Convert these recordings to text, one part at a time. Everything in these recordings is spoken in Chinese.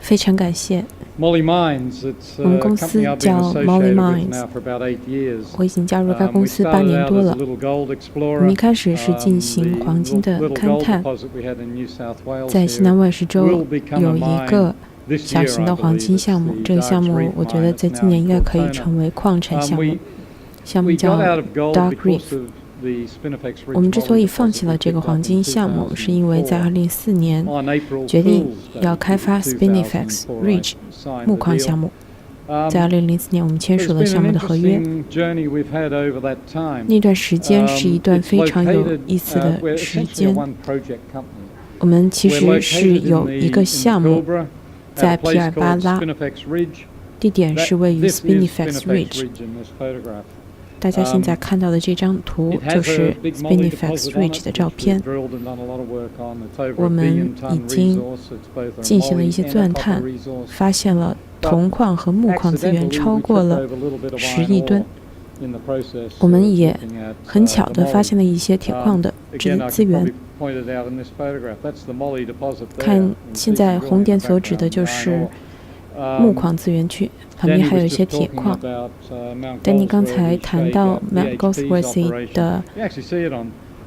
非常感谢。Moly Mines, 我们公司叫 Moly Mines， 我已经加入该公司8年多了。我们一开始是进行黄金的勘探，在西南威尔士州有一个小型的黄金项目，这个项目我觉得在今年应该可以成为矿产项目，项目叫 Ridge。我们之所以放弃了这个黄金项目，是因为在2004年决定要开发 Spinifex Ridge 木矿项目。在2004年，我们签署了项目的合约。那段时间是一段非常有意思的时间。我们其实是有一个项目在皮尔巴拉，地点是位于 Spinifex Ridge。大家现在看到的这张图就是 Spinifex Ridge 的照片。我们已经进行了一些钻探，发现了铜矿和钼矿资源超过了10亿吨。我们也很巧地发现了一些铁矿的资源。看，现在红点所指的就是钼矿资源区，旁边还有一些铁矿。丹尼刚才谈到 Mount Goldsworthy 的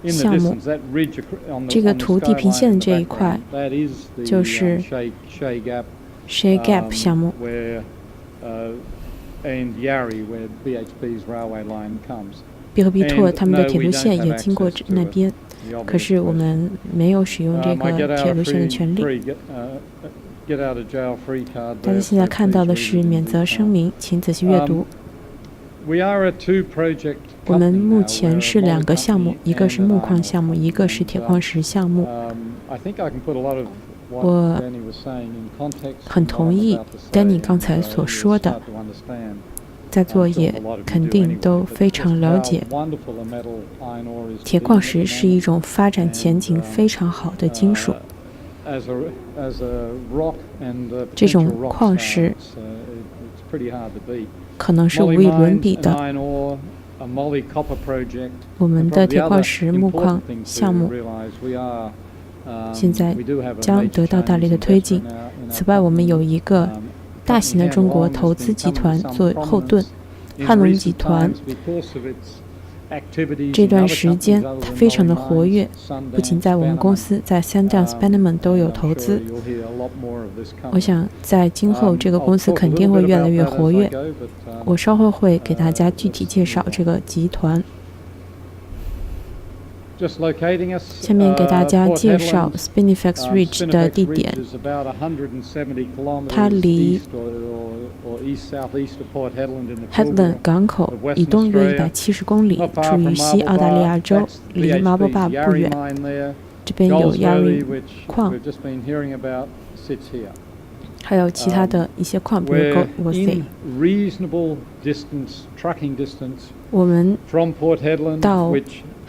项目，这个图地平线这一块就是 Shea Gap 项目。毕和毕拓他们的铁路线也经过那边，可是我们没有使用这个铁路线的权利。大家现在看到的是免责声明，请仔细阅读。我们目前是2个项目，一个是木矿项目，一个是铁矿石项目。我很同意 Danny 刚才所说的，在座也肯定都非常了解，铁矿石是一种发展前景非常好的金属。这种矿石可能是无与伦比的。我们的铁矿石木矿项目现在将得到大力的推进。此外，我们有一个大型的中国投资集团做后盾，汉龙集团。这段时间它非常的活跃，不仅在我们公司，在Sandown、Spannerman 都有投资。我想在今后这个公司肯定会越来越活跃。我稍后会给大家具体介绍这个集团。下面给大家介绍 Spinifex Ridge 的地点，它离 Headland 港口以东约170公里，处于西澳大利亚州，离 Marble Bar 不远。这边有 Yarry 矿，还有其他的一些矿，比如 Goldsworthy。我们到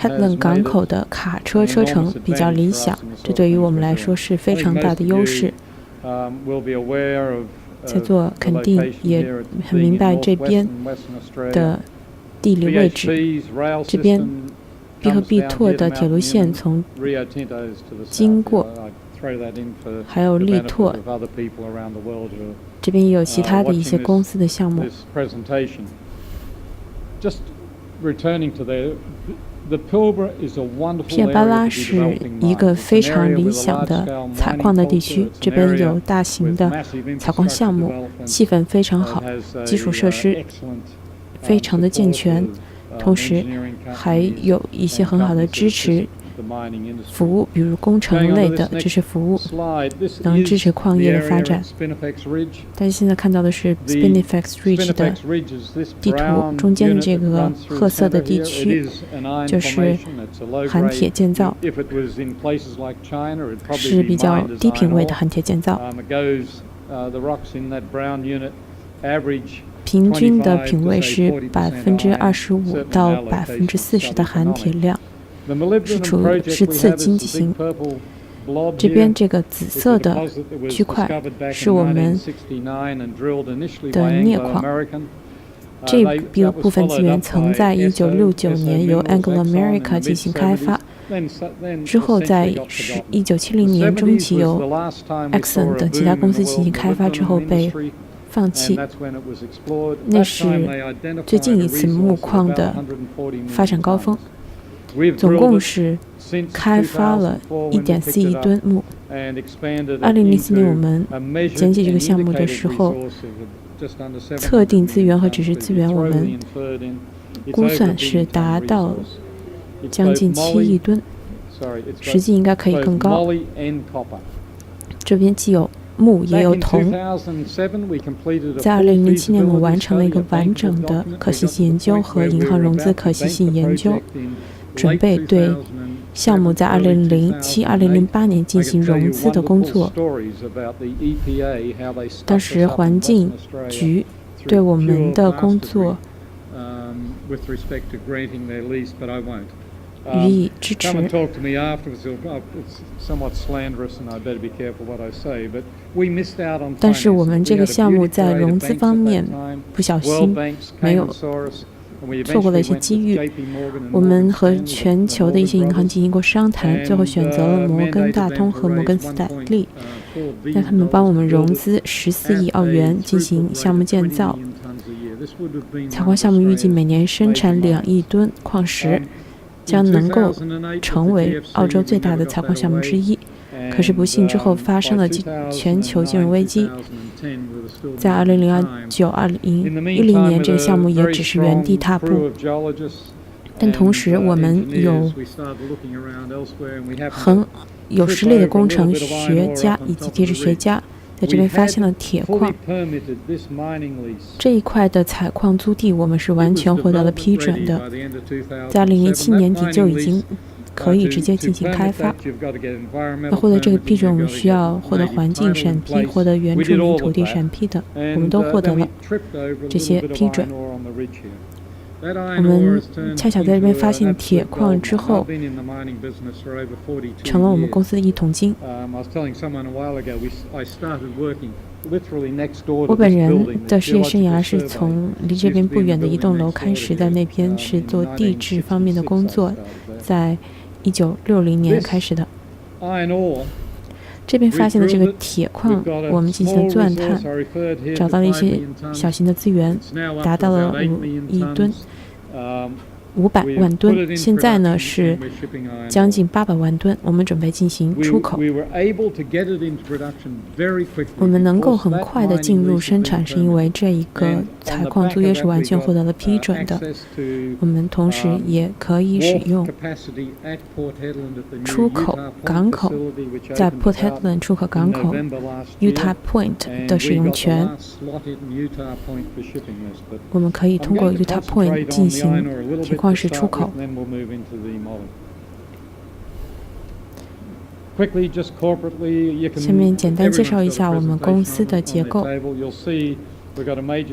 Headland 港口的卡车车程比较理想，这对于我们来说是非常大的优势。在座肯定也很明白这边的地理位置，这边毕和毕拓的铁路线从经过，还有力拓，这边也有其他的一些公司的项目。皮尔巴拉是一个非常理想的采矿的地区，这边有大型的采矿项目，气氛非常好，基础设施非常的健全，同时还有一些很好的支持服务，比如工程类的支持服务，能支持矿业的发展。大家现在看到的是 Spinifex Ridge 的地图，中间的这个褐色的地区就是含铁建造，是比较低品位的含铁建造。平均的品位是25%到40%的含铁量。是次经济型。这边这个紫色的区块是我们的镍矿，这部分资源曾在1969年由 Anglo America 进行开发，之后在1970年中期由 Exxon 等其他公司进行开发之后被放弃，那是最近一次钼矿的发展高峰，总共是开发了1.4亿吨钼。2004年我们简介这个项目的时候，测定资源和指示资源我们估算是达到将近7亿吨，实际应该可以更高。这边既有钼也有铜。在2007年，我们完成了一个完整的可行性研究和银行融资可行性研究，准备对项目在2007、2008年进行融资的工作。当时环境局对我们的工作予以支持。但是我们这个项目在融资方面不小心没有错过了一些机遇。我们和全球的一些银行进行过商谈，最后选择了摩根大通和摩根斯坦利，让他们帮我们融资14亿澳元进行项目建造。采矿项目预计每年生产2亿吨矿石，将能够成为澳洲最大的采矿项目之一。可是不幸之后发生了全球金融危机，在2009、2010年这个项目也只是原地踏步。但同时我们有很有实力的工程学家以及地质学家在这边发现了铁矿。这一块的采矿租地我们是完全获得了批准的，在2007年底就已经可以直接进行开发。要获得这个批准，我们需要获得环境审批，获得原住民土地审批的，我们都获得了这些批准。我们恰巧在这边发现铁矿之后，成了我们公司的一桶金。我本人的事业生涯是从离这边不远的一栋楼开始，在那边是做地质方面的工作，在1960年开始的。这边发现的这个铁矿，我们进行了钻探，找到了一些小型的资源，达到了5亿吨，500万吨，现在呢是将近800万吨，我们准备进行出口。我们能够很快的进入生产，是因为这一个采矿租约是完全获得了批准的。我们同时也可以使用出口港口，在 Port Hedland 出口港口 Utah Point 的使用权。我们可以通过 Utah Point 进行铁矿石出口。下面简单介绍一下我们公司的结构。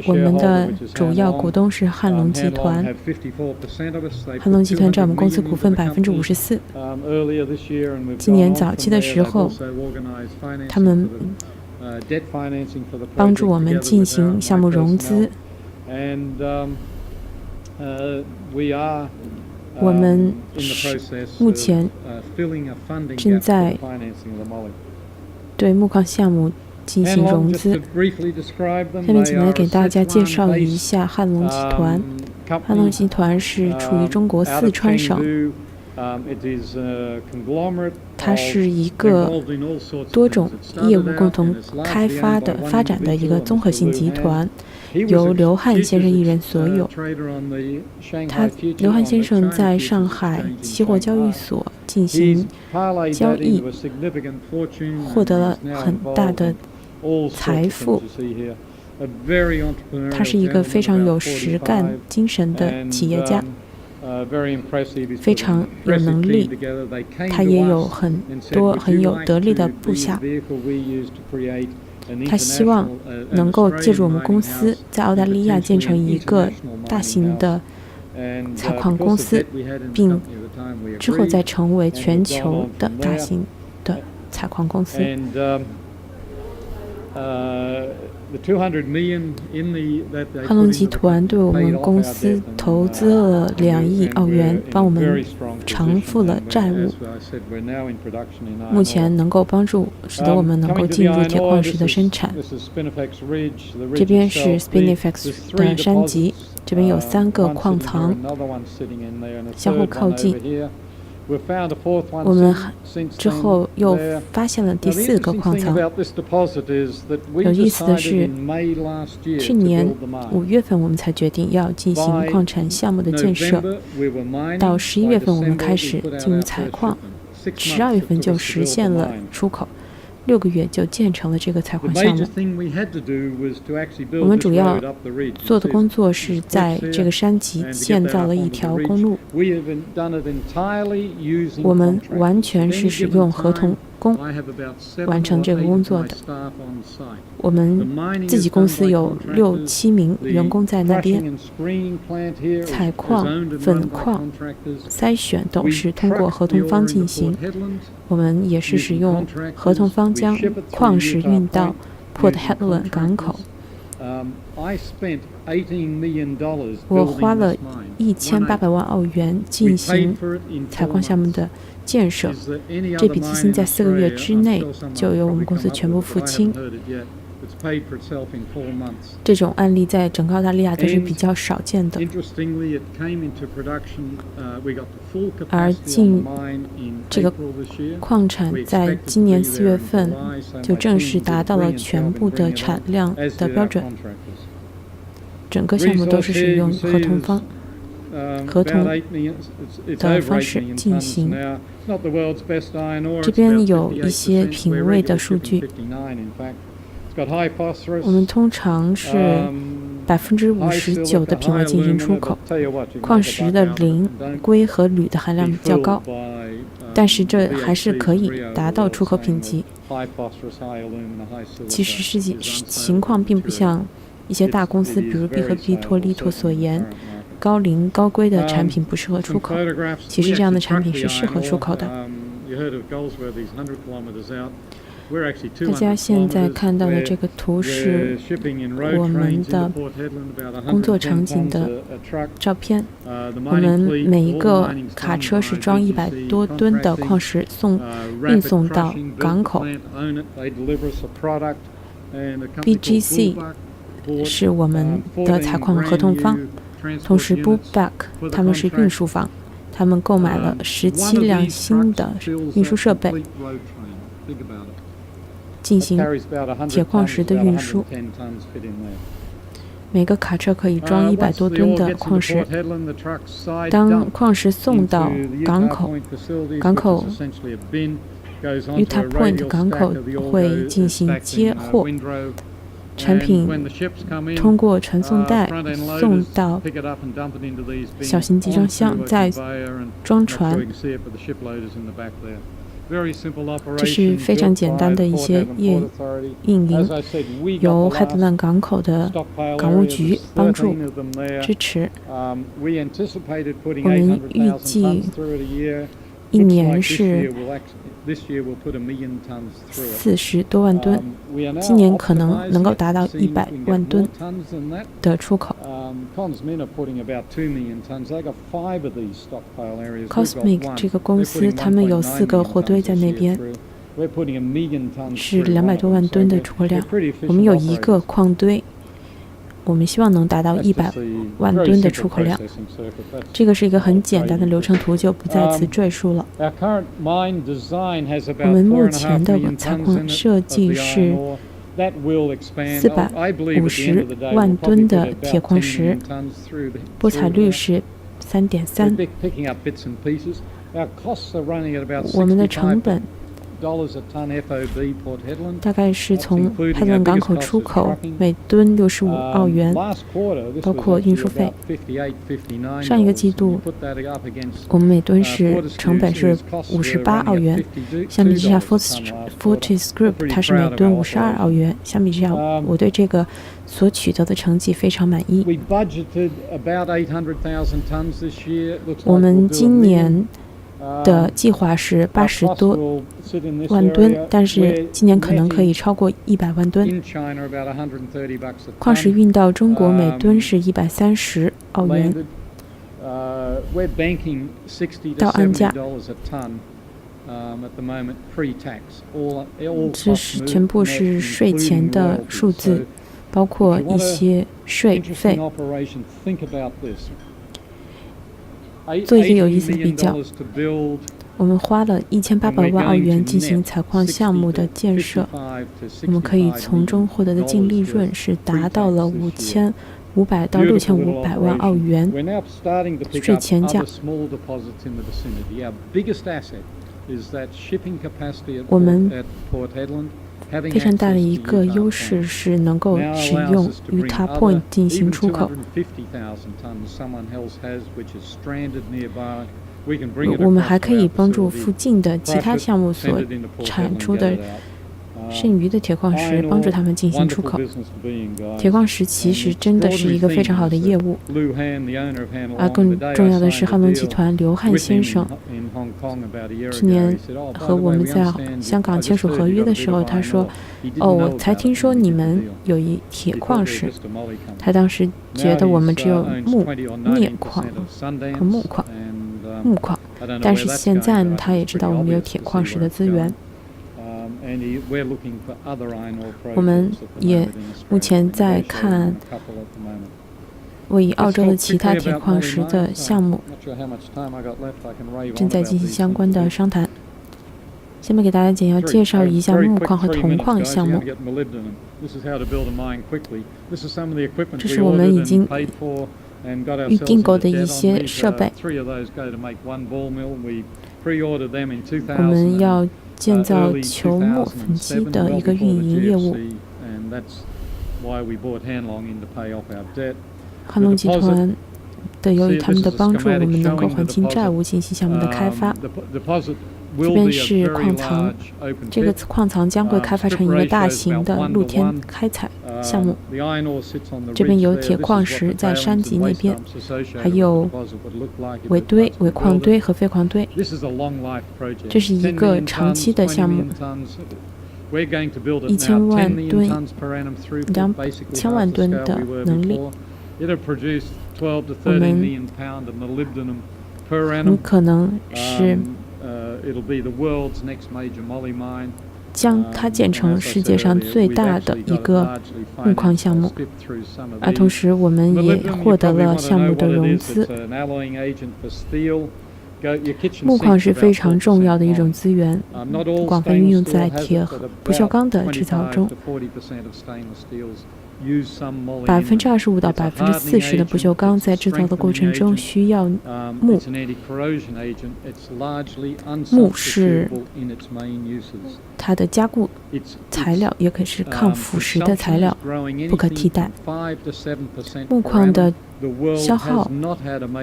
我们的主要股东是汉龙集团，汉龙集团占我们公司股份54%。今年早期的时候，他们帮助我们进行项目融资。我们目前正在对钼矿项目进行融资。下面简单给大家介绍一下汉龙集团。汉龙集团是处于中国四川省，它是一个多种业务共同开发的发展的一个综合性集团，由刘汉先生一人所有。刘汉先生在上海期货交易所进行交易，获得了很大的财富。他是一个非常有实干精神的企业家，非常有能力。他也有很多很有得力的部下。他希望能够借助我们公司在澳大利亚建成一个大型的采矿公司，并之后再成为全球的大型的采矿公司。汉龙集团对我们公司投资了2亿澳元，帮我们偿付了债务，目前能够使得我们能够进入铁矿石的生产。这边是 Spinifex 的山脊，这边有3个矿藏相互靠近。我们之后又发现了第4个矿藏。有意思的是，去年5月份我们才决定要进行矿产项目的建设，到11月份我们开始进入采矿，12月份就实现了出口，6个月就建成了这个采矿项目。我们主要做的工作是在这个山脊建造了一条公路。我们完全是使用合同工完成这个工作的。我们自己公司有6、7名员工在那边，采矿、粉矿、筛选都是通过合同方进行。我们也是使用合同方将矿石运到 Port Hedland 港口。我花了1800万澳元进行采矿项目的建设，这笔基金在4个月之内就由我们公司全部付清。这种案例在整个澳大利亚都是比较少见的。而这个矿产在今年4月份就正式达到了全部的产量的标准。整个项目都是使用合同的方式进行。这边有一些品位的数据。我们通常是59%的品位进行出口，矿石的磷、硅和铝的含量较高，但是这还是可以达到出口品级。其实情况并不像一些大公司，比如必和必托利托所言，高磷高硅的产品不适合出口。其实这样的产品是适合出口的。大家现在看到的这个图是我们的工作场景的照片。我们每一个卡车是装100多吨的矿石运送到港口。BGC 是我们的采矿合同方，同时 Bullback 他们是运输方，他们购买了17辆新的运输设备，进行铁矿石的运输。每个卡车可以装100多吨的矿石。当矿石送到港口 Utah Point 港口会进行接货，产品通过传送带送到小型集装箱，再装船。这是非常简单的一些运营，由 Hedland 港口的港务局帮助支持。我们预计一年是40多万吨，今年可能够达到100万吨的出口。Cosmic 这个公司，他们有4个货堆在那边，是200多万吨的出口量。我们有1个矿堆，我们希望能达到100万吨的出口量。这个是一个很简单的流程图，就不在此赘述了。我们目前的采矿设计是450万吨的铁矿石，博采率是3.3%。我们的成本大概是从Hedland港口出口每吨65澳元，包括运输费。上一个季度我们每吨成本是58澳元，相比之下 Fortis Group 它是每吨52澳元。相比之下，我对这个所取得的成绩非常满意。的计划是80多万吨，但是今年可能可以超过100万吨。矿石运到中国每吨是130澳元，到岸价。这是全部是税前的数字，包括一些税费。做一个有意思的比较，我们花了1800万澳元进行采矿项目的建设，我们可以从中获得的净利润是达到了5500到6500万澳元，税前价。我们非常大的一个优势是能够使用Utah Point 进行出口。我们还可以帮助附近的其他项目所产出的剩余的铁矿石，帮助他们进行出口。铁矿石其实真的是一个非常好的业务，而更重要的是，汉龙集团刘汉先生去年和我们在香港签署合约的时候，他说：“哦，我才听说你们有一铁矿石。”他当时觉得我们只有镍矿和木矿，但是现在呢，他也知道我们有铁矿石的资源。我们也目前在看位于澳洲的其他铁矿石的项目，正在进行相关的商谈。下面给大家简要介绍一下木矿和铜矿项目。这是我们已经预订购的一些设备。我们要建造球磨粉机的一个运营业务。汉龙集团由于他们的帮助，我们能够还清债务，进行项目的开发。这边是矿藏，这个矿藏将会开发成一个大型的露天开采项目。这边有铁矿石在山脊那边，还有尾矿堆和废矿堆。这是一个长期的项目，1000万吨、2000万吨的能力。我们可能是将它建成世界上最大的一个木矿项目，而同时我们也获得了项目的融资。木矿是非常重要的一种资源，广泛运用在铁和不锈钢的制造中。25%到40%的不锈钢在制造的过程中需要木。木是它的加固材料，也可是抗腐蚀的材料，不可替代。木矿的消耗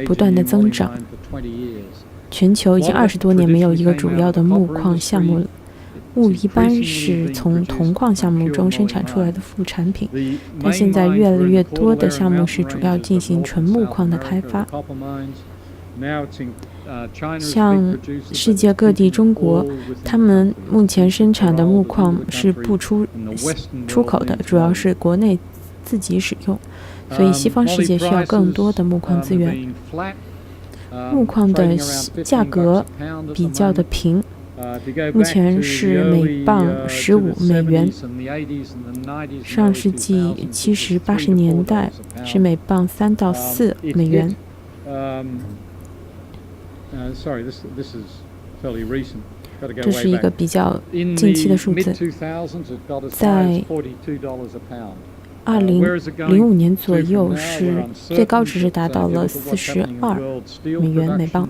不断的增长，全球已经20多年没有一个主要的木矿项目了。木一般是从铜矿项目中生产出来的副产品，但现在越来越多的项目是主要进行纯木矿的开发。像世界各地，中国他们目前生产的木矿是不出口的，主要是国内自己使用，所以西方世界需要更多的木矿资源。木矿的价格比较的平。目前是每磅$15，上世纪70、80年代是每磅3到4美元。这是一个比较近期的数字，在2005年左右是最高值是达到了42美元每磅。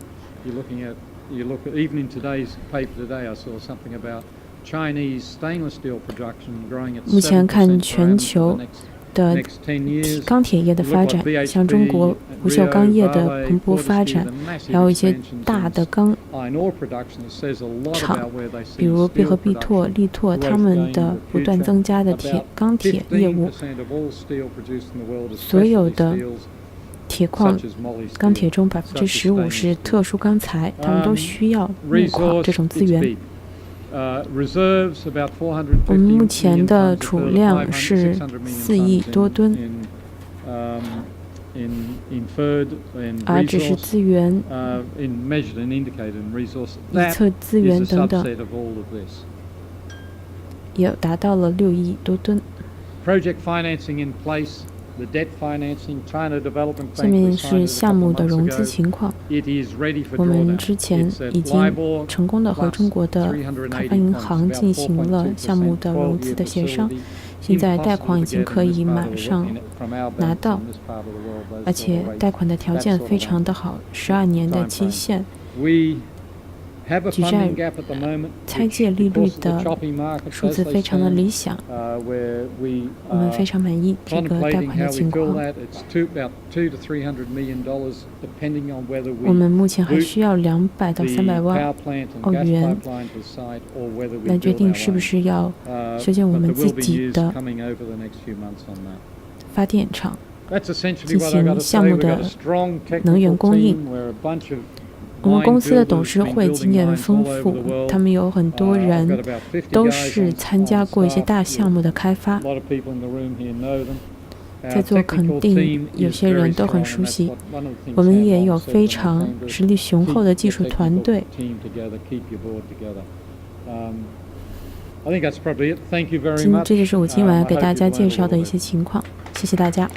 目前看全球的钢铁业的发展，像中国不锈钢业的蓬勃发展，还有一些大的钢厂，比如必和必拓、力拓，他们的不断增加的钢铁业务，所有的铁矿、钢铁中15%是特殊钢材，他们都需要木矿这种资源。我们目前的储量是4亿多吨，而只是资源、预测资源等等，也达到了6亿多吨。下面是项目的融资情况。我们之前已经成功的和中国的开发银行进行了项目的融资的协商，现在贷款已经可以马上拿到，而且贷款的条件非常的好，12年的期限。举债拆借利率的数字非常的理想，我们非常满意这个贷款的情况。我们目前还需要200到300万澳元来决定是不是要修建我们自己的发电厂，进行项目的能源供应。我们公司的董事会经验丰富，他们有很多人都是参加过一些大项目的开发，在座肯定有些人都很熟悉。我们也有非常实力雄厚的技术团队。这就是我今晚给大家介绍的一些情况，谢谢大家。